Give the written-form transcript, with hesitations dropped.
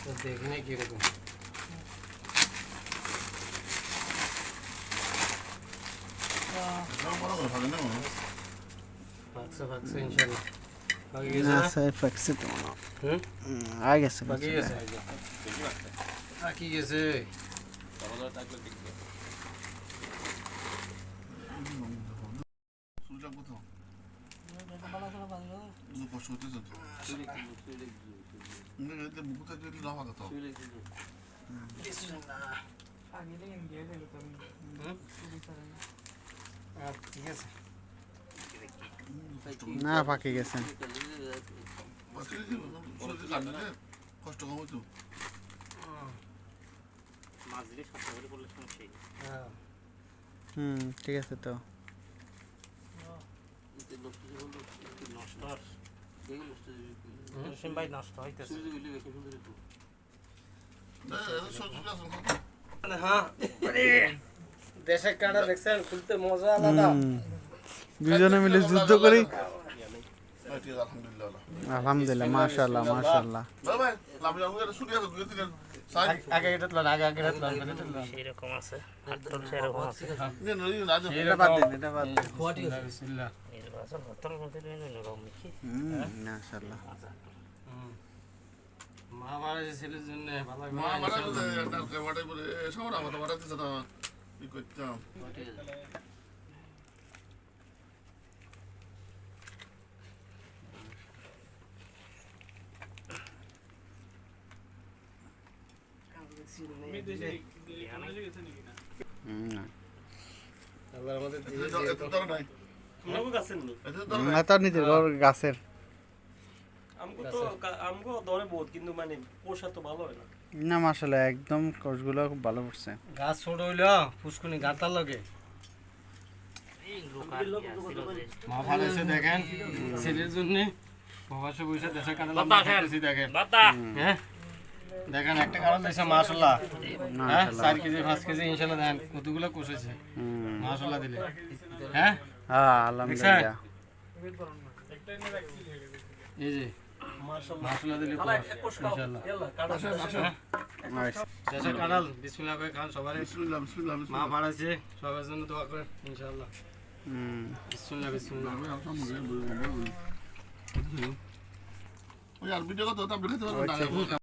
তো দেখনে কিরকম ফাকছে ইনশাল্লাহ আগে গেছে না স্যার ফাক্সে তো আগে গেছে বাকি গেছে বাকি গেছে কষ্ট হতেছে তো বুকুতে যদি লাভা কথা ঠিক আছে না পাকে গেছেন কষ্ট কম হতো ঠিক আছে তো দেশের কাটা দেখছেন খুলতে মজা আলাদা দুজনে মিলে যুদ্ধ করি আলহামদুলিল্লাহ আলহামদুলিল্লাহ মাশাআল্লাহ মাশাআল্লাহ ভাই লাভ লাভ শুনি আছে দুই তিন আগে এটা তোলা আগে এটা তোলা সেরকম আছে হাতল সেরকম আছে এটা বাদ দেন এটা বাদ দেন বিসমিল্লাহ নির্বাচন হাতল মধ্যে নরম কি মাশাআল্লাহ মা মারা ছেলের জন্য ভালো মা মারা না ওটাই বলে সবার আমাদের মারা দিছে না কি করতাম আল্লাহর মধ্যে এত দর নাই এত দর নাই তার নিজের ঘর গাছের আমগো দরে বহুত কিন্তু মানে পোষা তো ভালো হয় না না মাশাআল্লাহ একদম কোষগুলো খুব ভালো পড়ছে গাছ ছোট হইল পুষ্কুনি গাতার লগে মা ভালো আছে দেখেন ছেলের জন্য প্রবাসে বসে দেশে কাটালাম দেখেন হ্যাঁ দেখেন একটা কারণ দিয়েছে মাশাআল্লাহ হ্যাঁ 4 কেজি 5 কেজি ইনশাআল্লাহ দেন কতগুলো কোষেছে মাশাআল্লাহ দিলে হ্যাঁ হ্যাঁ আলহামদুলিল্লাহ এই যে মাশাআল্লাহ দিলে ইনশাআল্লাহ দেশে কাটাল বিসমিল্লাহ করে খান সবাই বিসমিল্লাহ বিসমিল্লাহ মা বাড়াইছে সবার জন্য দোয়া করেন ইনশাআল্লাহ বিসমিল্লাহ বিসমিল্লাহ ওই আর ভিডিও কত আপনি খেতে পারবেন না